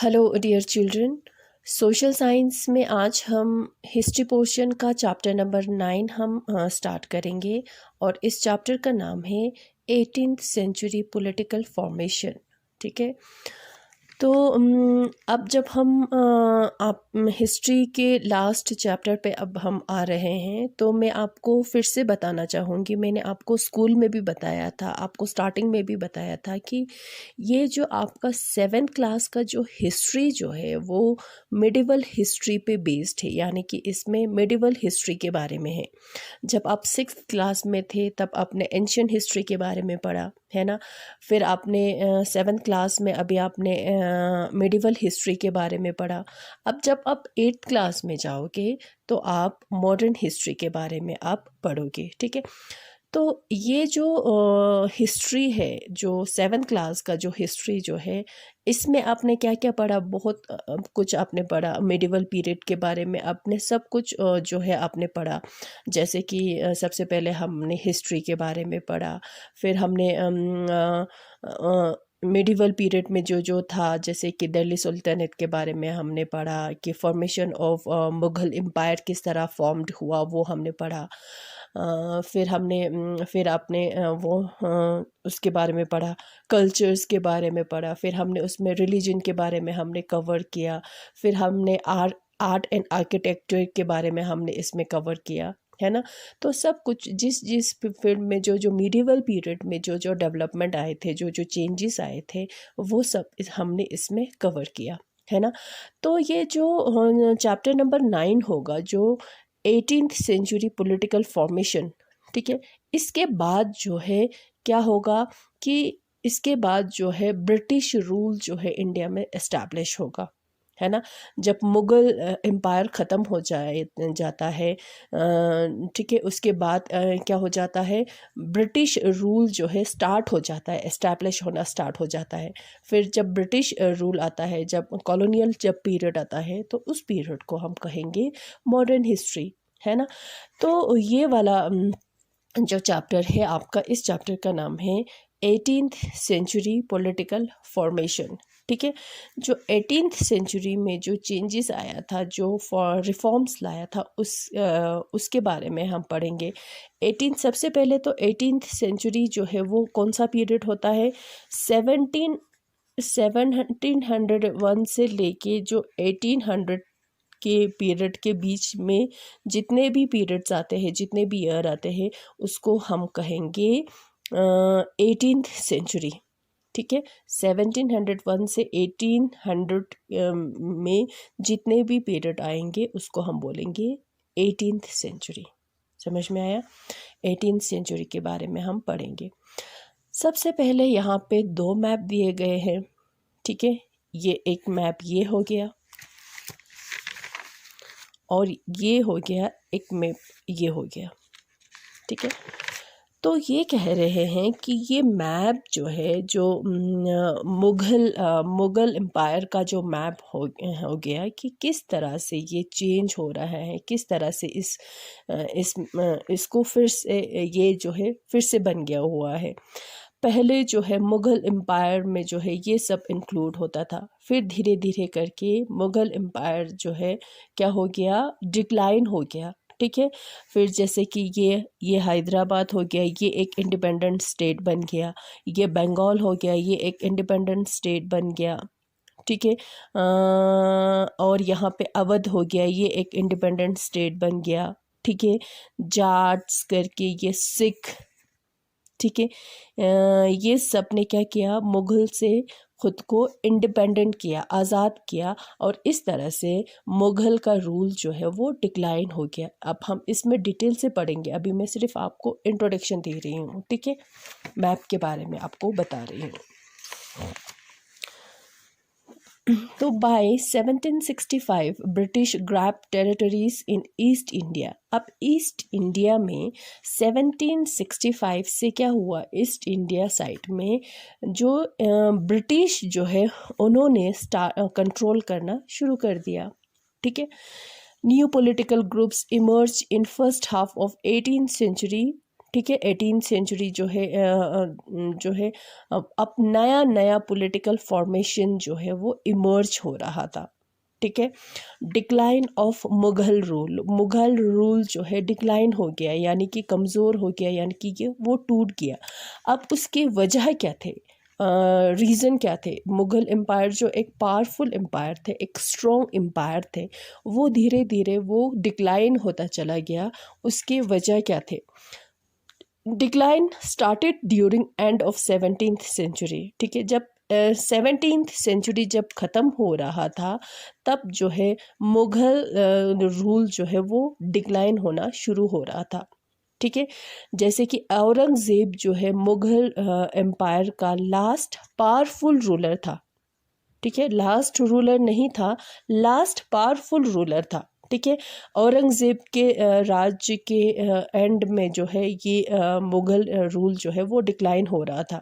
Hello dear children. Social science में आज हम हिस्ट्री पोर्शन का चैप्टर नंबर 9 हम स्टार्ट करेंगे और इस चैप्टर का नाम है 18th सेंचुरी पॉलिटिकल फॉर्मेशन। ठीक है, तो अब जब हम आप हिस्ट्री के लास्ट चैप्टर पे अब हम आ रहे हैं, तो मैं आपको फिर से बताना चाहूँगी। मैंने आपको स्कूल में भी बताया था, आपको स्टार्टिंग में भी बताया था कि ये जो आपका 7th क्लास का जो हिस्ट्री जो है वो मिडिवल हिस्ट्री पे बेस्ड है, यानी कि इसमें मिडिवल हिस्ट्री के बारे में है। जब आप 6th क्लास में थे तब आपने एंशियंट हिस्ट्री के बारे में पढ़ा है ना। फिर आपने 7th क्लास में अभी आपने मिडिवल हिस्ट्री के बारे में पढ़ा। अब जब आप 8th क्लास में जाओगे तो आप मॉडर्न हिस्ट्री के बारे में आप पढ़ोगे। ठीक है, तो ये जो हिस्ट्री है, जो 7th क्लास का जो हिस्ट्री जो है, इसमें आपने क्या क्या पढ़ा? बहुत कुछ आपने पढ़ा। मिडिवल पीरियड के बारे में आपने सब कुछ जो है आपने पढ़ा। जैसे कि सबसे पहले हमने हिस्ट्री के बारे में पढ़ा, फिर हमने मिडिवल पीरियड में जो जो था, जैसे कि दिल्ली सुल्तानेट के बारे में हमने पढ़ा कि फॉर्मेशन ऑफ मुग़ल एम्पायर किस तरह फॉर्म्ड हुआ, वो हमने पढ़ा। फिर आपने उसके बारे में पढ़ा, कल्चर्स के बारे में पढ़ा, फिर हमने उसमें रिलीजन के बारे में हमने कवर किया, फिर हमने आर्ट एंड आर्किटेक्चर के बारे में हमने इसमें कवर किया, है ना। तो सब कुछ जिस जिस फील्ड में जो जो मीडिवल पीरियड में जो जो डेवलपमेंट आए थे, जो जो चेंजेस आए थे, वो सब हमने इसमें कवर किया, है ना। तो ये जो चैप्टर नंबर 9 होगा, जो 18th सेंचुरी पॉलिटिकल फॉर्मेशन, ठीक है, इसके बाद जो है क्या होगा कि इसके बाद जो है ब्रिटिश रूल जो है इंडिया में एस्टैब्लिश होगा, है ना। जब मुग़ल एम्पायर ख़त्म हो जाता है, ठीक है, उसके बाद क्या हो जाता है, ब्रिटिश रूल जो है स्टार्ट हो जाता है, एस्टैब्लिश होना स्टार्ट हो जाता है। फिर जब ब्रिटिश रूल आता है, जब कॉलोनियल जब पीरियड आता है, तो उस पीरियड को हम कहेंगे मॉडर्न हिस्ट्री, है ना। तो ये वाला जो चैप्टर है आपका, इस चैप्टर का नाम है 18th सेंचुरी पॉलिटिकल फॉर्मेशन। ठीक है, जो 18th सेंचुरी में जो चेंजेस आया था, जो रिफॉर्म्स लाया था, उसके बारे में हम पढ़ेंगे। 17 पहले तो 18th सेंचुरी जो है वो कौन सा पीरियड होता है? 1701 से लेके जो 1800 के पीरियड के बीच में जितने भी पीरियड्स आते हैं, जितने भी ईयर आते हैं, उसको हम कहेंगे 18th सेंचुरी। ठीक है, 1701 से 1800 में जितने भी पीरियड आएंगे उसको हम बोलेंगे 18th सेंचुरी। समझ में आया? 18th सेंचुरी के बारे में हम पढ़ेंगे। सबसे पहले यहाँ पे 2 मैप दिए गए हैं। ठीक है, ये एक मैप ये हो गया और ये हो गया एक मैप ये हो गया। ठीक है, तो ये कह रहे हैं कि ये मैप जो है, जो मुग़ल एम्पायर का जो मैप हो गया कि किस तरह से ये चेंज हो रहा है, किस तरह से इसको फिर से ये जो है फिर से बन गया हुआ है। पहले जो है मुग़ल एम्पायर में जो है ये सब इंक्लूड होता था, फिर धीरे धीरे करके मुग़ल एम्पायर जो है क्या हो गया, डिक्लाइन हो गया। ठीक है, फिर जैसे कि ये हैदराबाद हो गया, ये एक इंडिपेंडेंट स्टेट बन गया। ये बंगाल हो गया, ये एक इंडिपेंडेंट स्टेट बन गया। ठीक है, और यहाँ पे अवध हो गया, ये एक इंडिपेंडेंट स्टेट बन गया। ठीक है, जाट्स करके ये सिख। ठीक है, ये सब ने क्या किया, मुग़ल से ख़ुद को इंडिपेंडेंट किया, आज़ाद किया, और इस तरह से मुग़ल का रूल जो है वो डिक्लाइन हो गया। अब हम इसमें डिटेल से पढ़ेंगे, अभी मैं सिर्फ आपको इंट्रोडक्शन दे रही हूँ। ठीक है, मैप के बारे में आपको बता रही हूँ। तो by 1765 British grab territories in East India. अब ईस्ट इंडिया में 1765 से क्या हुआ, ईस्ट इंडिया साइड में जो ब्रिटिश जो है उन्होंने कंट्रोल करना शुरू कर दिया। ठीक है, new political groups emerge in first half of 18th century. ठीक है। 18th सेंचुरी जो है अब नया नया पॉलिटिकल फॉर्मेशन जो है वो इमर्ज हो रहा था, ठीक है। डिक्लाइन ऑफ मुग़ल रूल जो है डिक्लाइन हो गया, यानी कि कमज़ोर हो गया, यानी कि ये वो टूट गया। अब उसकी वजह क्या थे, रीज़न क्या थे? मुग़ल एम्पायर जो एक पावरफुल एम्पायर थे, एक स्ट्रॉन्ग एम्पायर थे, वो धीरे धीरे वो डिक्लाइन होता चला गया। उसके वजह क्या थे? Decline started during end of 17th century, ठीक है। जब 17th सेंचुरी जब ख़त्म हो रहा था, तब जो है मुग़ल रूल जो है वो डिक्लाइन होना शुरू हो रहा था, ठीक है। जैसे कि औरंगज़ेब जो है मुग़ल एम्पायर का लास्ट पावरफुल रूलर था, ठीक है। लास्ट रूलर नहीं था, लास्ट पावरफुल रूलर था, ठीक है। औरंगज़ेब के राज्य के एंड में जो है ये मुग़ल रूल जो है वो डिक्लाइन हो रहा था।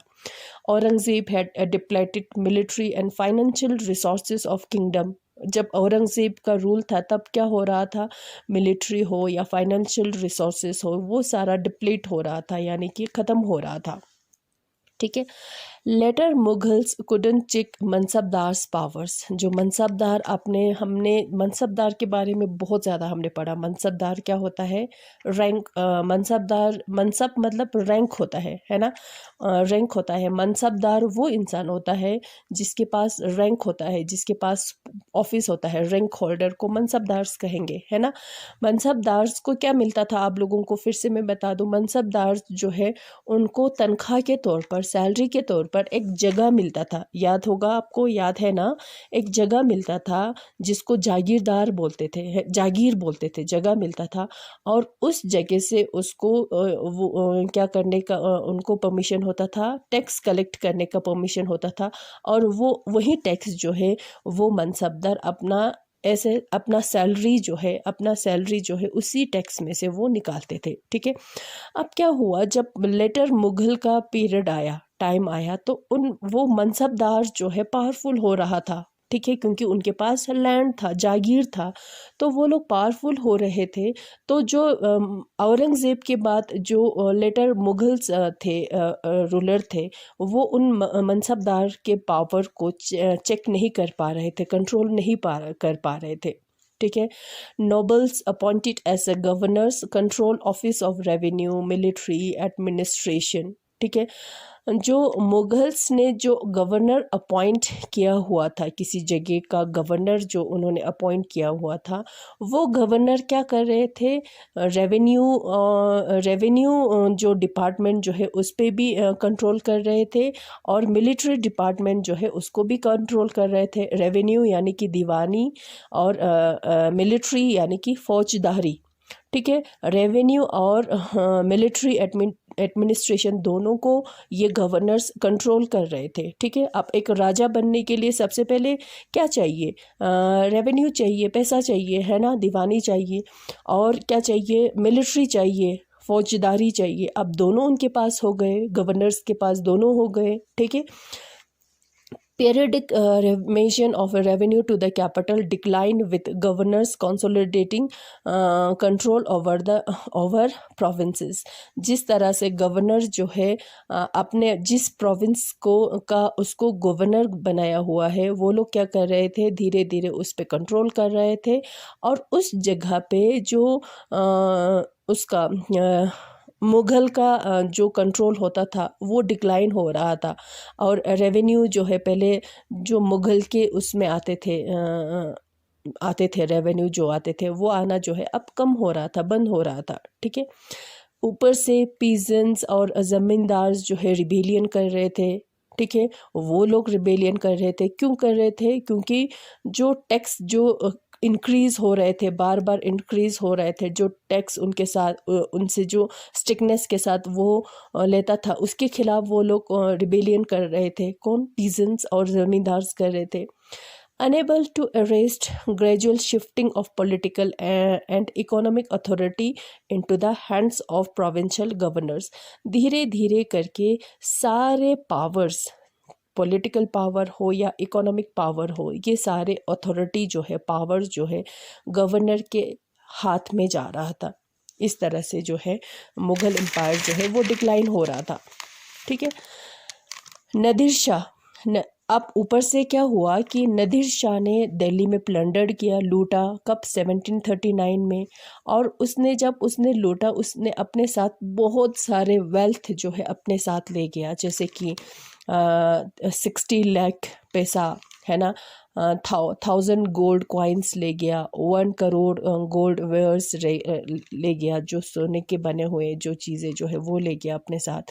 Aurangzeb had deployed military and financial resources of kingdom. जब औरंगज़ेब का रूल था तब क्या हो रहा था, मिलिट्री हो या फाइनेंशियल रिसोर्सेज हो, वो सारा डिप्लीट हो रहा था, यानी कि ख़त्म हो रहा था, ठीक है। Later Mughals couldn't check mansabdars powers. जो मनसबदार हमने मनसबदार के बारे में बहुत ज़्यादा हमने पढ़ा। मनसबदार क्या होता है? रैंक। मनसब मतलब रैंक होता है ना। रैंक होता है। मनसबदार वो इंसान होता है जिसके पास रैंक होता है, जिसके पास ऑफिस होता है। रैंक होल्डर को मनसबदार्स कहेंगे, है ना। मनसबदार्स को क्या मिलता था, आप लोगों को फिर से मैं बता दूं। मनसबदार जो है उनको तनख्वाह के तौर पर, सैलरी के तौर पर एक जगह मिलता था। याद होगा आपको, याद है ना? एक जगह मिलता था जिसको जागीरदार बोलते थे, जागीर बोलते थे, जगह मिलता था। और उस जगह से उसको क्या करने का उनको परमिशन होता था, टैक्स कलेक्ट करने का परमिशन होता था। और वो वही टैक्स जो है वो मनसबदार अपना सैलरी जो है उसी टैक्स में से वो निकालते थे, ठीक है। अब क्या हुआ, जब लेटर मुगल का पीरियड आया, टाइम आया, तो वो मनसबदार जो है पावरफुल हो रहा था, ठीक है, क्योंकि उनके पास लैंड था, जागीर था, तो वो लोग पावरफुल हो रहे थे। तो जो औरंगज़ेब के बाद जो लेटर मुगल्स थे, रूलर थे, वो उन मनसबदार के पावर को चेक नहीं कर पा रहे थे, कंट्रोल नहीं कर पा रहे थे, ठीक है। Nobles appointed as a governors control office of revenue, military, administration, ठीक है। जो मुगल्स ने जो गवर्नर अपॉइंट किया हुआ था, किसी जगह का गवर्नर जो उन्होंने अपॉइंट किया हुआ था, वो गवर्नर क्या कर रहे थे, रेवेन्यू जो डिपार्टमेंट जो है उस पर भी कंट्रोल कर रहे थे, और मिलिट्री डिपार्टमेंट जो है उसको भी कंट्रोल कर रहे थे। रेवेन्यू यानी कि दीवानी, और मिलिट्री यानी कि फौजदारी, ठीक है। रेवेन्यू और मिलिट्री एडमिनिस्ट्रेशन दोनों को ये गवर्नर्स कंट्रोल कर रहे थे, ठीक है। अब एक राजा बनने के लिए सबसे पहले क्या चाहिए, रेवेन्यू चाहिए, पैसा चाहिए, है ना, दीवानी चाहिए, और क्या चाहिए, मिलिट्री चाहिए, फौजदारी चाहिए। अब दोनों उनके पास हो गए, गवर्नर्स के पास दोनों हो गए, ठीक है। Periodic remission of revenue to the capital declined with governors consolidating control over provinces। जिस तरह से गवर्नर जो है अपने जिस प्रोविंस उसको गवर्नर बनाया हुआ है, वो लोग क्या कर रहे थे, धीरे धीरे उस पर कंट्रोल कर रहे थे, और उस जगह पे जो उसका मुग़ल का जो कंट्रोल होता था वो डिक्लाइन हो रहा था। और रेवेन्यू जो है, पहले जो मुग़ल के उसमें आते थे रेवेन्यू जो आते थे, वो आना जो है अब कम हो रहा था, बंद हो रहा था, ठीक है। ऊपर से पीजेंट्स और ज़मींदार जो है रिबेलियन कर रहे थे, ठीक है। वो लोग रिबेलियन कर रहे थे, क्यों कर रहे थे? क्योंकि जो टैक्स जो इंक्रीज़ हो रहे थे, बार बार इंक्रीज़ हो रहे थे, जो टैक्स उनके साथ उनसे जो स्ट्रिक्टनेस के साथ वो लेता था, उसके खिलाफ वो लोग रिबेलियन कर रहे थे। कौन? पीजेंट्स और ज़मींदार कर रहे थे। Unable to arrest gradual shifting of political and economic authority into the hands of provincial governors। धीरे धीरे करके सारे पावर्स, पॉलिटिकल पावर हो या इकोनॉमिक पावर हो, ये सारे अथॉरिटी जो है, पावर जो है, गवर्नर के हाथ में जा रहा था, इस तरह से जो है मुग़ल एम्पायर जो है वो डिक्लाइन हो रहा था। ठीक है। नादिर शाह अब ऊपर से क्या हुआ कि नादिर शाह ने दिल्ली में प्लंडर किया, लूटा, कब 1739 में। और उसने जब उसने लूटा, उसने अपने साथ बहुत सारे वेल्थ जो है अपने साथ ले गया, जैसे कि 60 लाख पैसा है ना, 1000 गोल्ड कॉइन्स ले गया, 1 करोड़ गोल्ड वेयर्स ले गया, जो सोने के बने हुए जो चीज़ें जो है वो ले गया अपने साथ,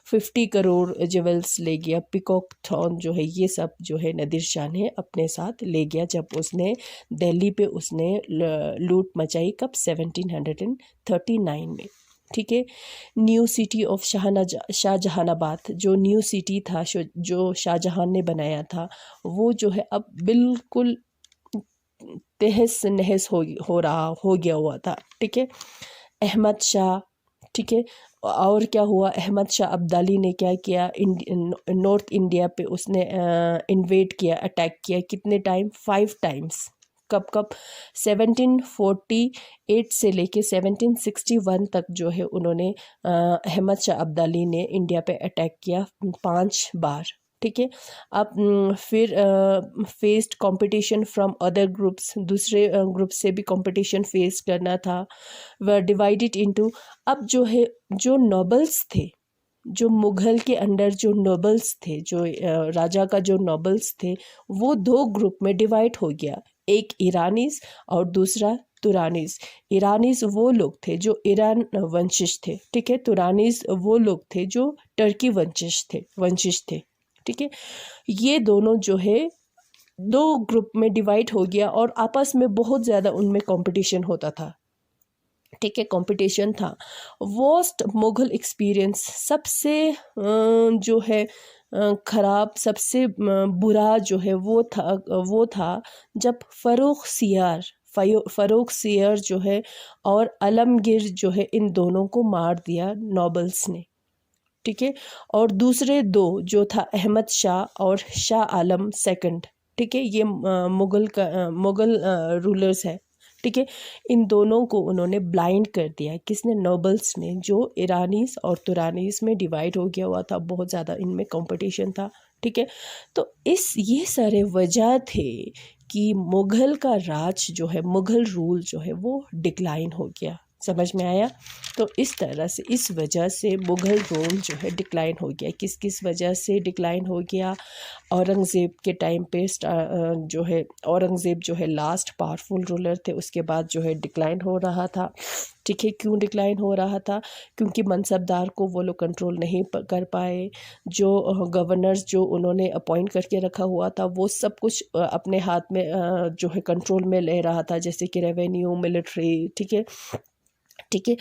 50 करोड़ ज्वेल्स ले गया, पिकॉक थ्रोन जो है ये सब जो है नादिर शाह ने अपने साथ ले गया जब उसने दिल्ली पे उसने लूट मचाई, कब 1739 में। ठीक है। न्यू सिटी ऑफ शाहजहानाबाद, जो न्यू सिटी था जो शाहजहां ने बनाया था, वो जो है अब बिल्कुल तहस नहस हो गया हुआ था। ठीक है। अहमद शाह, ठीक है, और क्या हुआ, अहमद शाह अब्दाली ने क्या किया, नॉर्थ इंडिया पे उसने इन्वेड किया, अटैक किया, कितने टाइम, 5 टाइम्स। कब 1748 से लेके 1761 तक जो है उन्होंने अहमद शाह अब्दाली ने इंडिया पे अटैक किया 5 बार। ठीक है। अब फिर faced competition from other groups, दूसरे ग्रुप से भी कंपटीशन फेस करना था। वर डिवाइडेड इनटू, अब जो है जो नोबल्स थे, जो मुग़ल के अंडर जो नोबल्स थे, जो राजा का जो नोबल्स थे, वो 2 ग्रुप में डिवाइड हो गया, एक ईरानीस और दूसरा तुरानीस। ईरानीस वो लोग थे जो ईरान वंशिज थे। ठीक है। तुरानीस वो लोग थे जो टर्की वंशिज थे। ठीक है। ये दोनों जो है 2 ग्रुप में डिवाइड हो गया और आपस में बहुत ज़्यादा उनमें कंपटीशन होता था। ठीक है, कंपटीशन था। वर्स्ट मुग़ल एक्सपीरियंस, सबसे जो है ख़राब, सबसे बुरा जो है वो था जब फ़र्रुख सियार जो है और आलमगीर जो है, इन दोनों को मार दिया नोबल्स ने। ठीक है। और दूसरे 2 जो था अहमद शाह और शाह आलम सेकंड। ठीक है। ये मुग़ल रूलर्स है। ठीक है। इन दोनों को उन्होंने ब्लाइंड कर दिया, किसने, नोबल्स ने, जो ईरानीस और तुरानीस में डिवाइड हो गया हुआ था, बहुत ज़्यादा इनमें कंपटीशन था। ठीक है। तो ये सारे वजह थे कि मुग़ल का राज जो है, मुग़ल रूल जो है वो डिक्लाइन हो गया। समझ में आया? तो इस तरह से, इस वजह से मुग़ल रूल जो है डिक्लाइन हो गया। किस किस वजह से डिक्लाइन हो गया? औरंगज़ेब के टाइम पे जो है, औरंगज़ेब जो है लास्ट पावरफुल रूलर थे, उसके बाद जो है डिक्लाइन हो रहा था। ठीक है। क्यों डिक्लाइन हो रहा था? क्योंकि मनसबदार को वो लोग कंट्रोल नहीं कर पाए। जो गवर्नर्स जो उन्होंने अपॉइंट करके रखा हुआ था, वो सब कुछ अपने हाथ में जो है कंट्रोल में ले रहा था, जैसे कि रेवेन्यू, मिलिट्री। ठीक है। ठीक है।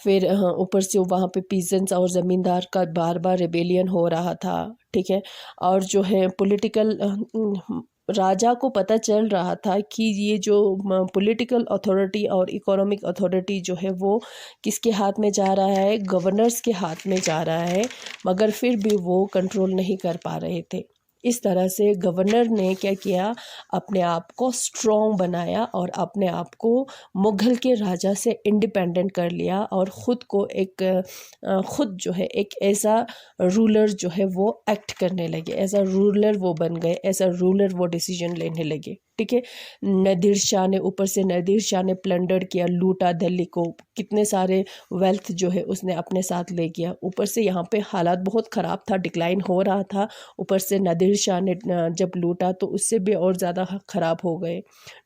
फिर ऊपर से वहाँ पे पीजेंट्स और ज़मींदार का बार बार रिबेलियन हो रहा था। ठीक है। और जो है पॉलिटिकल राजा को पता चल रहा था कि ये जो पॉलिटिकल अथॉरिटी और इकोनॉमिक अथॉरिटी जो है वो किसके हाथ में जा रहा है, गवर्नर्स के हाथ में जा रहा है, मगर फिर भी वो कंट्रोल नहीं कर पा रहे थे। इस तरह से गवर्नर ने क्या किया, अपने आप को स्ट्रॉन्ग बनाया और अपने आप को मुग़ल के राजा से इंडिपेंडेंट कर लिया और ख़ुद को ख़ुद जो है एक ऐसा रूलर जो है वो एक्ट करने लगे, ऐसा रूलर वो बन गए, ऐसा रूलर वो डिसीजन लेने लगे। ठीक है। नादिर शाह ने, ऊपर से नादिर शाह ने प्लंडर किया, लूटा दिल्ली को, कितने सारे वेल्थ जो है उसने अपने साथ ले गया। ऊपर से यहाँ पे हालात बहुत ख़राब था, डिक्लाइन हो रहा था, ऊपर से नादिर शाह ने जब लूटा तो उससे भी और ज़्यादा ख़राब हो गए।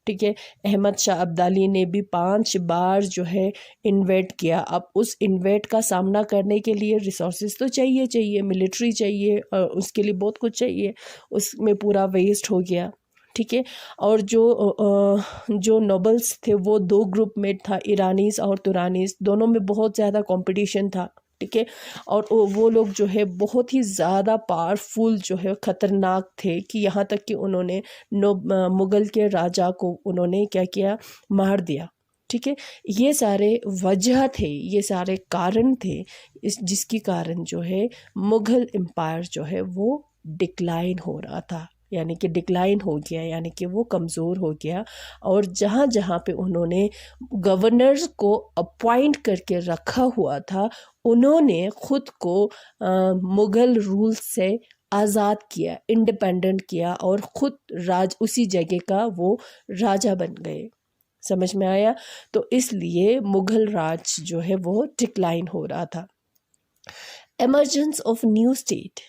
ठीक है। अहमद शाह अब्दाली ने भी 5 बार जो है इन्वेट किया। अब उस इन्वेट का सामना करने के लिए रिसोर्सेज तो चाहिए, मिलिट्री चाहिए, उसके लिए बहुत कुछ चाहिए, उसमें पूरा वेस्ट हो गया। ठीक है। और जो नोबल्स थे वो 2 ग्रुप में था, ईरानीस और तुरानीस, दोनों में बहुत ज़्यादा कंपटीशन था। ठीक है। और वो लोग जो है बहुत ही ज़्यादा पावरफुल जो है, ख़तरनाक थे कि यहाँ तक कि उन्होंने मुग़ल के राजा को उन्होंने क्या किया, मार दिया। ठीक है। ये सारे वजह थे, ये सारे कारण थे जिसके कारण जो है मुग़ल एम्पायर जो है वो डिक्लाइन हो रहा था। यानी कि डिक्लाइन हो गया, यानी कि वो कमज़ोर हो गया। और जहाँ जहाँ पे उन्होंने गवर्नर्स को अपॉइंट करके रखा हुआ था, उन्होंने ख़ुद को मुग़ल रूल से आज़ाद किया, इंडिपेंडेंट किया और ख़ुद उसी जगह का वो राजा बन गए। समझ में आया? तो इसलिए मुग़ल राज जो है वो डिक्लाइन हो रहा था। Emergence of new state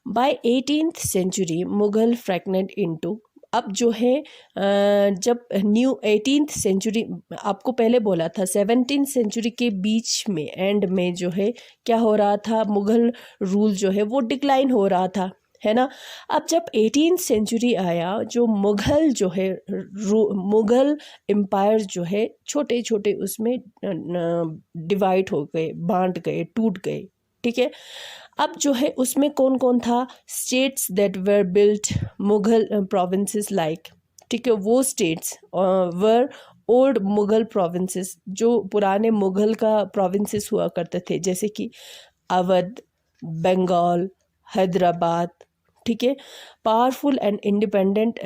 by 18th century Mughal fragment into, अब जो है जब न्यू 18th सेंचुरी, आपको पहले बोला था 17th सेंचुरी के बीच में एंड में जो है क्या हो रहा था, मुग़ल रूल जो है वो डिक्लाइन हो रहा था, है ना। अब जब 18th सेंचुरी आया, जो मुग़ल जो है मुग़ल एम्पायर जो है छोटे छोटे उसमें डिवाइड हो गए, बांट गए, टूट गए, ठीक है। अब जो है उसमें कौन कौन था, states that were built Mughal provinces like, ठीक है, वो states were old Mughal provinces, जो पुराने मुग़ल का प्रोविंसेस हुआ करते थे, जैसे कि अवध, बंगाल, हैदराबाद, ठीक है। पावरफुल एंड इंडिपेंडेंट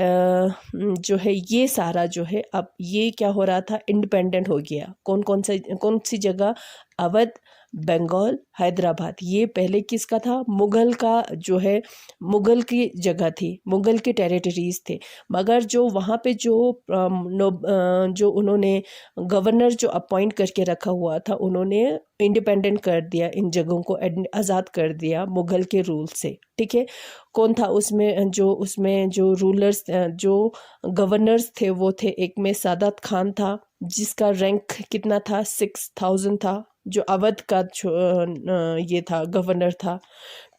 जो है ये सारा जो है अब ये क्या हो रहा था, इंडिपेंडेंट हो गया। कौन सी जगह, अवध, बंगाल, हैदराबाद, ये पहले किसका था, मुग़ल का जो है, मुग़ल की जगह थी, मुग़ल के टेरिटरीज़ थे। मगर जो वहाँ पे जो उन्होंने गवर्नर जो अपॉइंट करके रखा हुआ था, उन्होंने इंडिपेंडेंट कर दिया, इन जगहों को आज़ाद कर दिया मुग़ल के रूल से, ठीक है। कौन था उसमें जो रूलर्स, जो गवर्नर्स थे वो थे, एक में सादत खान था जिसका रैंक कितना था, 6000 था, जो अवध का ये था, गवर्नर था,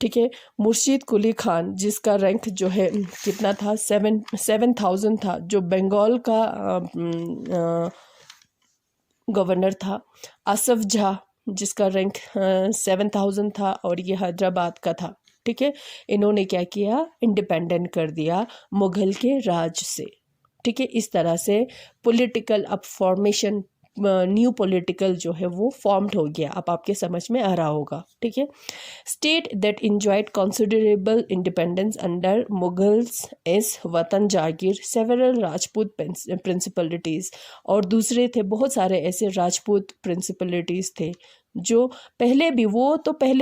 ठीक है। मुर्शीद कुली खान जिसका रैंक जो है कितना था, 7000 था, जो बंगाल का गवर्नर था। आसफ झा जिसका रैंक 7000 था और ये हैदराबाद का था, ठीक है। इन्होंने क्या किया, इंडिपेंडेंट कर दिया मुग़ल के राज से, ठीक है। इस तरह से पॉलिटिकल अब फॉर्मेशन, न्यू पॉलिटिकल जो है वो फॉर्म्ड हो गया। अब आपके समझ में आ रहा होगा, ठीक है। State that enjoyed considerable independence under Mughals इस वतन जागीर सेवरल राजपूत प्रिंसिपलिटीज़, और दूसरे थे बहुत सारे ऐसे राजपूत प्रिंसिपलिटीज़ थे जो पहले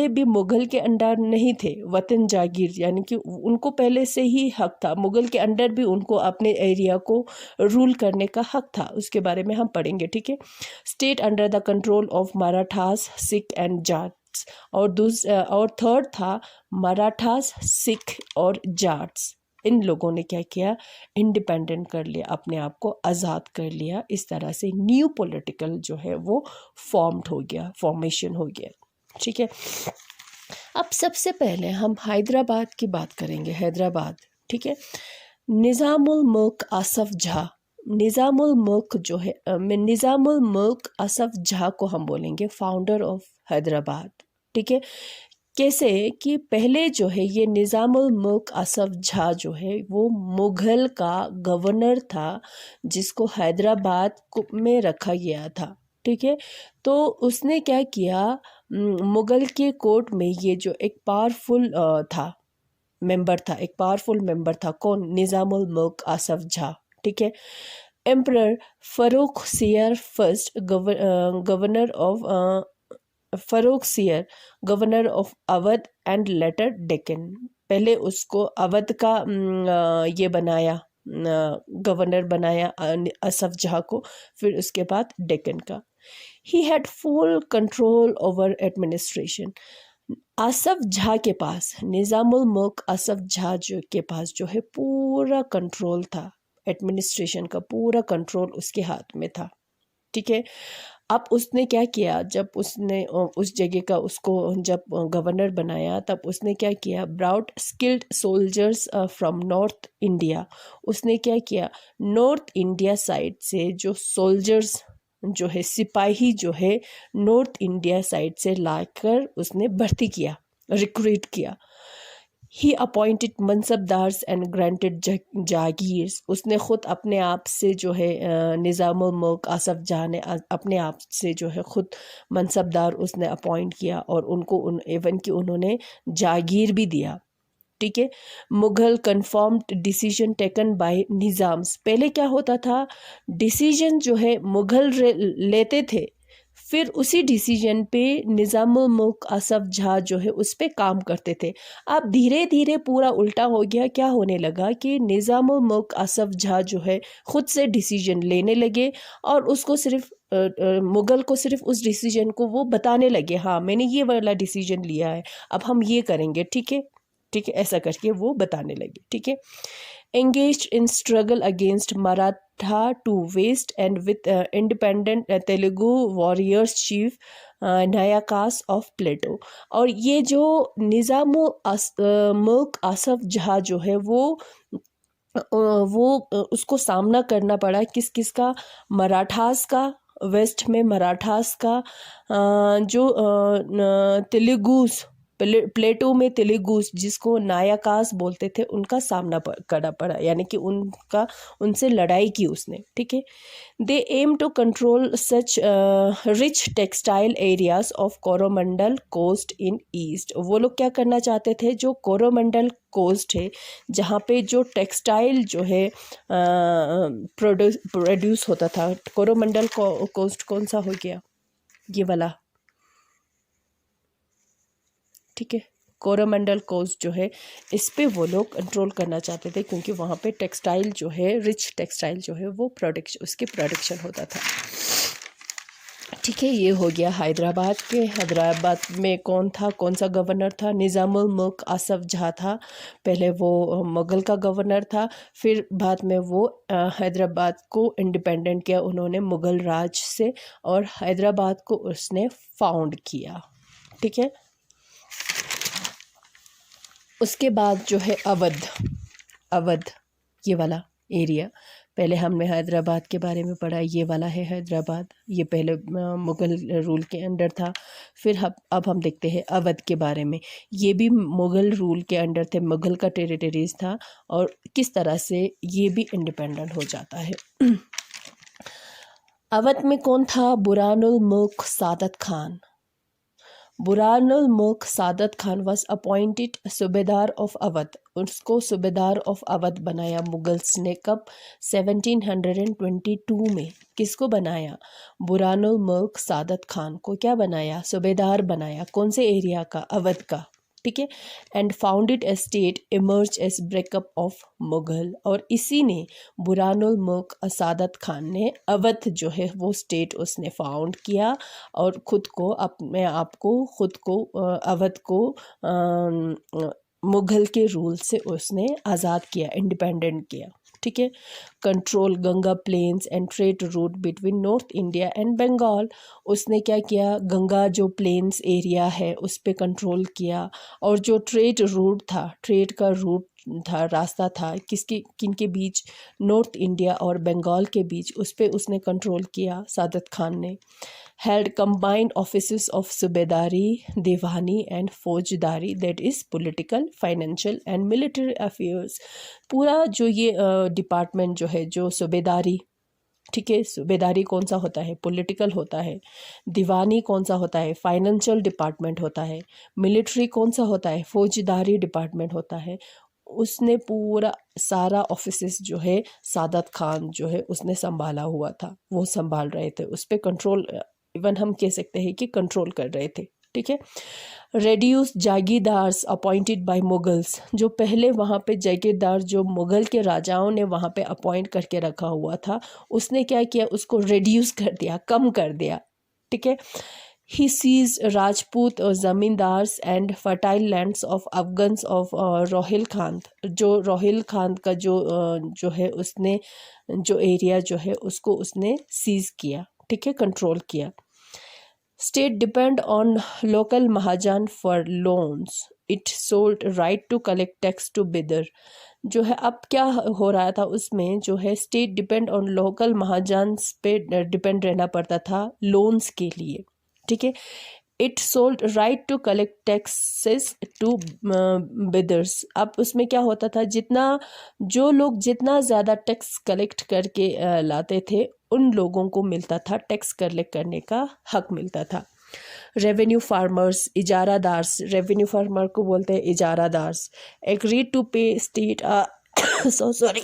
भी मुग़ल के अंडर नहीं थे, वतन जागीर, यानी कि उनको पहले से ही हक था, मुग़ल के अंडर भी उनको अपने एरिया को रूल करने का हक था। उसके बारे में हम पढ़ेंगे, ठीक है। State under the control of Marathas, Sikh and Jats, और थर्ड था मराठास, सिख और जाट्स। इन लोगों ने क्या किया, इंडिपेंडेंट कर लिया, अपने आप को आज़ाद कर लिया। इस तरह से न्यू पॉलिटिकल जो है वो फॉर्मेशन हो गया, ठीक है। अब सबसे पहले हम हैदराबाद की बात करेंगे, हैदराबाद, ठीक है। निज़ामुल मुल्क आसफ झा, निज़ामुल मुल्क जो है, निज़ामुल मुल्क आसफ झा को हम बोलेंगे फाउंडर ऑफ हैदराबाद, ठीक है। कैसे कि पहले जो है ये निज़ामुल मुल्क आसफ झा जो है वो मुग़ल का गवर्नर था, जिसको हैदराबाद में रखा गया था, ठीक है। तो उसने क्या किया, मुग़ल के कोर्ट में ये जो एक पावरफुल मेंबर था, कौन, निज़ामुल मुल्क आसफ झा, ठीक है। Emperor Farrukhsiyar first governor of Awadh and later Deccan, पहले उसको अवध का ये बनाया, गवर्नर बनाया आसफ झा को, फिर उसके बाद डेक्कन का। He had full control over administration, Asaf Jha के पास, निज़ामुल मुल्क आसफ झा के पास जो है पूरा कंट्रोल था, एडमिनिस्ट्रेशन का पूरा कंट्रोल उसके हाथ में था, ठीक है। अब उसने क्या किया, जब उसने उस जगह का उसको जब गवर्नर बनाया, तब उसने क्या किया, brought skilled soldiers from north India, उसने क्या किया, नॉर्थ इंडिया साइड से जो सोल्जर्स जो है, सिपाही जो है, नॉर्थ इंडिया साइड से लाकर उसने भर्ती किया, रिक्रूट किया। ही appointed mansabdars and granted jagirs, उसने ख़ुद अपने आप से जो है, निज़ामुल मुल्क आसफ झा ने अपने आप से जो है ख़ुद मनसबदार उसने अपॉइंट किया, और उनको इवन कि उन्होंने जागीर भी दिया, ठीक है। Mughal confirmed decision taken by Nizam's. पहले क्या होता था, डिसीजन जो है मुगल लेते थे, फिर उसी डिसीजन पे निज़ामुल मुल्क असफ जहाँ जो है उस पे काम करते थे। अब धीरे धीरे पूरा उल्टा हो गया। क्या होने लगा कि निज़ामुल मुल्क असफ जहाँ जो है ख़ुद से डिसीजन लेने लगे और उसको सिर्फ मुगल को सिर्फ उस डिसीजन को वो बताने लगे, हाँ मैंने ये वाला डिसीजन लिया है, अब हम ये करेंगे, ठीक है ठीक है, ऐसा करके वो बताने लगे, ठीक है। engaged in struggle against Maratha to waste and with independent Telugu warriors chief Nayakas of Plateau। और ये जो मुल्क असफ जहाँ जो है वो उसको सामना करना पड़ा किस किस का, मराठास का, वेस्ट में मराठास का, जो तेलुगुस प्लेटो में तेलुगुस जिसको नायकास बोलते थे उनका सामना करना पड़ा, यानी कि उनसे लड़ाई की उसने, ठीक है। They aim to control such rich textile areas of Coromandel coast in east. वो लोग क्या करना चाहते थे, जो कोरोमंडल कोस्ट है जहाँ पे जो टेक्सटाइल जो है प्रोड्यूस होता था। कोरोमंडल कोस्ट कौन सा हो गया, ये वाला, ठीक है। कोरोमंडल कोस्ट जो है इस पे वो लोग कंट्रोल करना चाहते थे, क्योंकि वहाँ पे टेक्सटाइल जो है, रिच टेक्सटाइल जो है वो उसके प्रोडक्शन होता था, ठीक है। ये हो गया हैदराबाद के। हैदराबाद में कौन था, कौन सा गवर्नर था, निज़ामुल मुल्क असफ जहाँ था। पहले वो मुग़ल का गवर्नर था, फिर बाद में वो हैदराबाद को इंडिपेंडेंट किया उन्होंने मुग़ल राज से, और हैदराबाद को उसने फाउंड किया, ठीक है। उसके बाद जो है अवध ये वाला एरिया, पहले हमने हैदराबाद के बारे में पढ़ा, ये वाला है हैदराबाद, ये पहले मुग़ल रूल के अंडर था। फिर अब हम देखते हैं अवध के बारे में, ये भी मुग़ल रूल के अंडर थे, मुग़ल का टेरिटरीज था, और किस तरह से ये भी इंडिपेंडेंट हो जाता है। अवध में कौन था, बुरहानुल मुल्क सादत खान। बुरहानुल मुल्क सादत खान वॉज अपॉइंटेड सूबेदार ऑफ अवध। उसको सूबेदार ऑफ अवध बनाया मुगल्स ने, कब, 1722 में। किसको बनाया, बुरहानुल मुल्क सादत खान को क्या बनाया, सूबेदार बनाया, कौन से एरिया का, अवध का, ठीक है। And founded a state emerge as breakup of Mughal. और इसी ने बुरहानुल मुल्क सादत खान ने अवध जो है वो स्टेट उसने फाउंड किया, और खुद को अपने आप को अवध को मुग़ल के रूल से उसने आज़ाद किया, इंडिपेंडेंट किया, ठीक है। Control Ganga plains and trade route between north India and Bengal. उसने क्या किया, गंगा जो प्लेन्स एरिया है उस पे कंट्रोल किया, और जो ट्रेड रूट था, ट्रेड का रूट था, रास्ता था किनके बीच, नॉर्थ इंडिया और बंगाल के बीच, उस पे उसने कंट्रोल किया सादत खान ने। Held combined offices of subedari, diwani and faujdari, that is political, financial and military affairs. पूरा जो ये डिपार्टमेंट जो है, जो सूबेदारी, ठीक है, सूबेदारी कौन सा होता है, पॉलिटिकल होता है, दीवानी कौन सा होता है, फाइनेंशियल डिपार्टमेंट होता है, मिलिट्री कौन सा होता है, फौजदारी डिपार्टमेंट होता है, उसने पूरा सारा ऑफिसेस जो है सादत खान जो है उसने संभाला हुआ था, वो संभाल रहे थे, उस पर कंट्रोल, इवन हम कह सकते हैं कि कंट्रोल कर रहे थे, ठीक है। Reduce jagirdars appointed by Mughals. जो पहले वहाँ पे जागीरदार जो मुग़ल के राजाओं ने वहाँ पे अपॉइंट करके रखा हुआ था, उसने क्या किया, उसको रेड्यूस कर दिया, कम कर दिया, ठीक है। He seize Rajput zamindars and fertile lands of Afghans of Rohil Khan. जो रोहिल खान का जो है उसने जो एरिया जो है उसको उसने सीज किया, ठीक है, कंट्रोल किया। State depend on local mahajan for loans, it sold right to collect tax to bidder. जो है अब क्या हो रहा था, उसमें जो है स्टेट डिपेंड ऑन लोकल महाजन पे डिपेंड रहना पड़ता था लोन्स के लिए, ठीक है। It sold right to collect taxes to bidders. अब उसमें क्या होता था, जो लोग जितना ज़्यादा टैक्स कलेक्ट करके लाते थे, उन लोगों को मिलता था, टैक्स कलेक्ट करने का हक मिलता था। Revenue farmers, ijaradars, revenue farmer को बोलते हैं ijaradars, agreed to pay state so sorry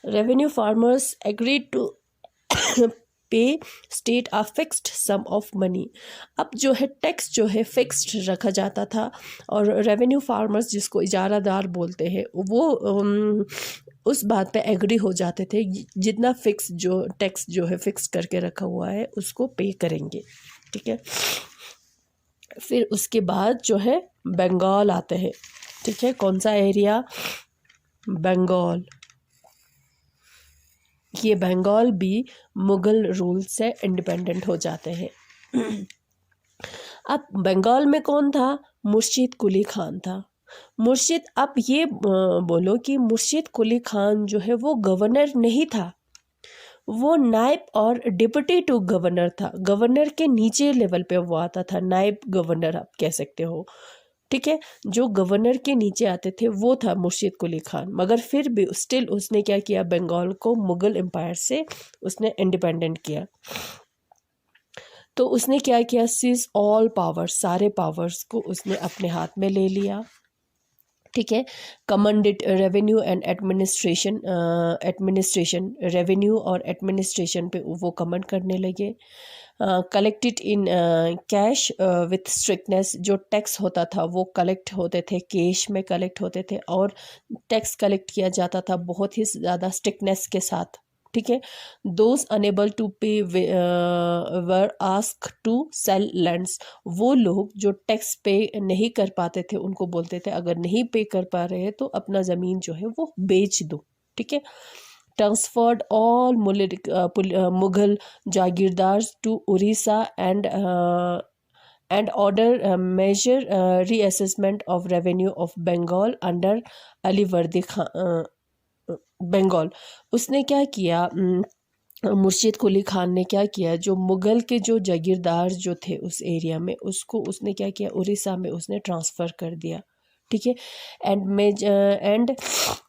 revenue farmers agreed to pay state a fixed sum of money. अब जो है टैक्स जो है फिक्स्ड रखा जाता था, और रेवेन्यू फार्मर्स जिसको इजारादार बोलते हैं वो उस बात पे एग्री हो जाते थे, जितना फिक्स जो टैक्स जो है फिक्स करके रखा हुआ है उसको पे करेंगे। ठीक है, फिर उसके बाद जो है बंगाल आते हैं। ठीक है, कौन सा एरिया? बंगाल। ये बंगाल भी मुगल रूल से इंडिपेंडेंट हो जाते हैं। अब बंगाल में कौन था? मुर्शिद कुली खान था। मुर्शिद, अब ये बोलो कि मुर्शिद कुली खान जो है वो गवर्नर नहीं था, वो नायब और डिप्टी टू गवर्नर था। गवर्नर के नीचे लेवल पे वो आता था, नायब गवर्नर आप कह सकते हो। ठीक है, जो गवर्नर के नीचे आते थे वो था मुर्शिद कुली खान। मगर फिर भी स्टिल उसने क्या किया, बंगाल को मुगल एम्पायर से उसने इंडिपेंडेंट किया। तो उसने क्या किया, सीज ऑल पावर्स, सारे पावर्स को उसने अपने हाथ में ले लिया। ठीक है, commanded revenue and administration, revenue और एडमिनिस्ट्रेशन पे वो कमांड करने लगे। Collected in cash with strictness, जो टैक्स होता था वो कलेक्ट होते थे, कैश में कलेक्ट होते थे, और टैक्स कलेक्ट किया जाता था बहुत ही ज़्यादा स्ट्रिक्टनेस के साथ। ठीक है, दोज अनेबल टू पे वर आस्क टू सेल लैंड्स, वो लोग जो टैक्स पे नहीं कर पाते थे उनको बोलते थे अगर नहीं पे कर पा रहे तो अपना ज़मीन जो है वो बेच दो। ठीक है, transferred all Mughal jagirdars to Orissa and order major reassessment of revenue of Bengal under Alivardi Khan. Bengal, उसने क्या किया, मुर्शिद कुली खान ने क्या किया, जो मुगल के जो जागीरदार जो थे उस एरिया में, उसको उसने क्या किया, उड़ीसा में उसने ट्रांसफ़र कर दिया। ठीक है, and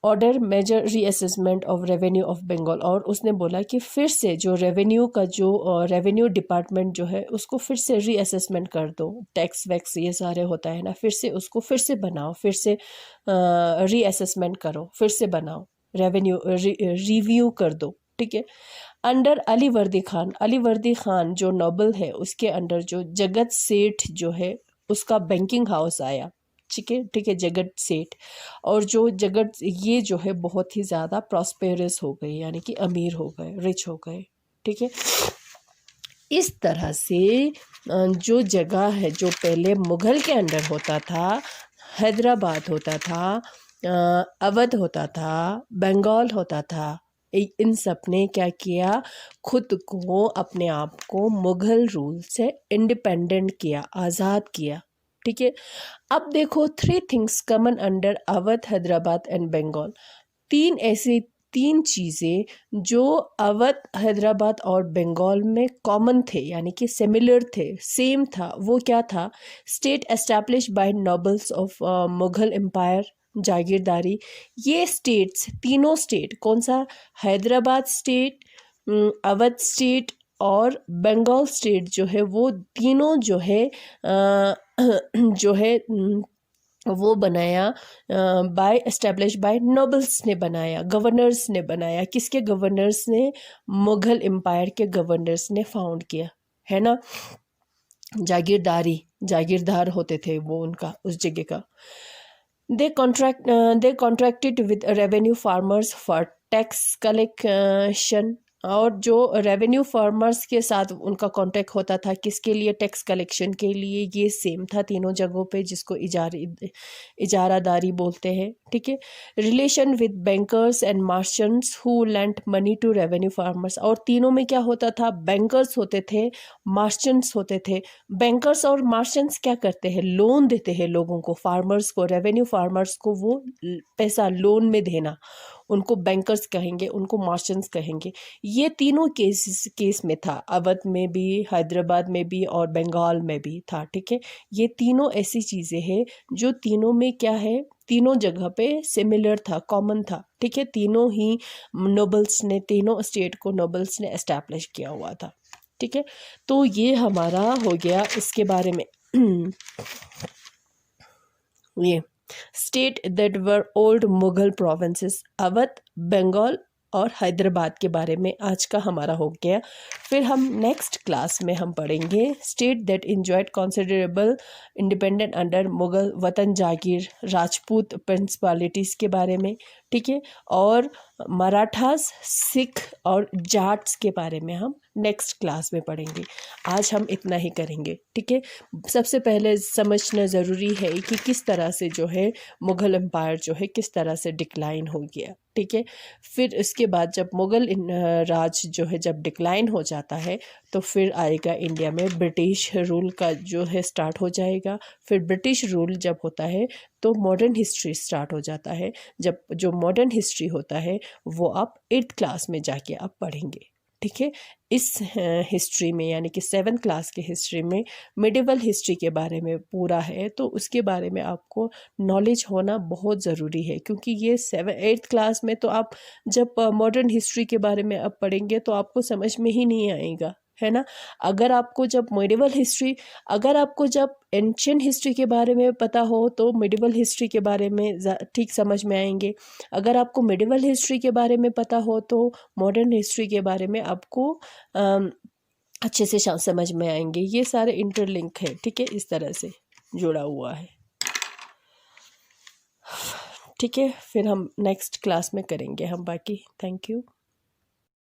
order major reassessment of revenue of Bengal, और उसने बोला कि फिर से जो रेवेन्यू का जो रेवेन्यू डिपार्टमेंट जो है उसको फिर से रीअसेसमेंट कर दो, टैक्स वैक्स ये सारे होता है ना, फिर से उसको फिर से बनाओ, फिर से रीअसेसमेंट करो, फिर से बनाओ, रेवेन्यू रिव्यू कर दो। ठीक है, अंडर अलीवर्दी खान, अलीवर्दी खान जो नोबल है उसके अंडर जो जगत सेठ जो है उसका बैंकिंग हाउस आया। ठीक है, ठीक है, जगत सेठ, और जो जगत ये जो है बहुत ही ज़्यादा प्रॉस्पेरस हो गए, यानी कि अमीर हो गए, रिच हो गए। ठीक है, इस तरह से जो जगह है जो पहले मुग़ल के अंडर होता था, हैदराबाद होता था, अवध होता था, बंगाल होता था, इन सब ने क्या किया, खुद को अपने आप को मुग़ल रूल से इंडिपेंडेंट किया, आज़ाद किया। ठीक है, अब देखो 3 things common under Awadh, Hyderabad and Bengal. तीन चीज़ें जो अवध, हैदराबाद और बंगाल में कॉमन थे, यानी कि सिमिलर थे, सेम था। वो क्या था? State establish by nobles of Mughal empire, jagirdari. ये स्टेट्स, तीनों स्टेट, कौन सा? हैदराबाद स्टेट, अवध स्टेट और बंगाल स्टेट जो है, वो तीनों जो है जो है वो बनाया बाय एस्टेब्लिश बाय नोबल्स ने बनाया, गवर्नर्स ने बनाया। किसके गवर्नर्स ने? मुग़ल एम्पायर के गवर्नर्स ने फाउंड किया, है ना। जागीरदार होते थे वो, उनका उस जगह का। they contracted with revenue farmers for tax collection, और जो रेवेन्यू फार्मर्स के साथ उनका कांटेक्ट होता था किसके लिए? टैक्स कलेक्शन के लिए। ये सेम था तीनों जगहों पे, जिसको इजारादारी बोलते हैं। ठीक है, relation with bankers and merchants who lent money to revenue farmers, और तीनों में क्या होता था? बैंकर्स होते थे, मार्चेंट्स होते थे। बैंकर्स और मार्चेंट्स क्या करते हैं? लोन देते हैं लोगों को, फार्मर्स को, रेवेन्यू फार्मर्स को वो पैसा लोन में देना। उनको बैंकर्स कहेंगे, उनको मार्चेंट्स कहेंगे। ये तीनों केस में था, अवध में भी, हैदराबाद में भी और बंगाल में भी था। ठीक है, ये तीनों ऐसी चीज़ें हैं जो तीनों में क्या है, तीनों जगह पे सिमिलर था, कॉमन था। ठीक है, तीनों ही नोबल्स ने, तीनों स्टेट को नोबल्स ने एस्टैब्लिश किया हुआ था। ठीक है, तो ये हमारा हो गया इसके बारे में। ये state that were old Mughal provinces, Awadh, Bengal और हैदराबाद के बारे में आज का हमारा हो गया। फिर हम नेक्स्ट क्लास में हम पढ़ेंगे state that enjoyed considerable independent under Mughal, watan jagir, Rajput प्रिंसिपलिटीज़ के बारे में। ठीक है, और मराठास, सिख और जाट्स के बारे में हम नेक्स्ट क्लास में पढ़ेंगे। आज हम इतना ही करेंगे। ठीक है, सबसे पहले समझना ज़रूरी है कि किस तरह से जो है मुग़ल एम्पायर जो है किस तरह से डिक्लाइन हो गया। ठीक है, फिर इसके बाद जब मुग़ल राज जो है जब डिक्लाइन हो जाता है तो फिर आएगा इंडिया में ब्रिटिश रूल का जो है स्टार्ट हो जाएगा। फिर ब्रिटिश रूल जब होता है तो मॉडर्न हिस्ट्री स्टार्ट हो जाता है। जब जो मॉडर्न हिस्ट्री होता है वो आप 8th क्लास में जाके आप पढ़ेंगे। ठीक है, इस हिस्ट्री में यानी कि 7th क्लास के हिस्ट्री में मिडिवल हिस्ट्री के बारे में पूरा है, तो उसके बारे में आपको नॉलेज होना बहुत ज़रूरी है, क्योंकि ये 8th क्लास में तो आप जब मॉडर्न हिस्ट्री के बारे में आप पढ़ेंगे तो आपको समझ में ही नहीं आएगा, है ना। अगर आपको जब मिडिवल हिस्ट्री, अगर आपको जब एंशियंट हिस्ट्री के बारे में पता हो तो मिडिवल हिस्ट्री के बारे में ठीक समझ में आएंगे। अगर आपको मिडिवल हिस्ट्री के बारे में पता हो तो मॉडर्न हिस्ट्री के बारे में आपको अच्छे से समझ में आएंगे। ये सारे इंटरलिंक है। ठीक है, इस तरह से जुड़ा हुआ है। ठीक है, फिर हम नेक्स्ट क्लास में करेंगे हम बाकी। Thank you.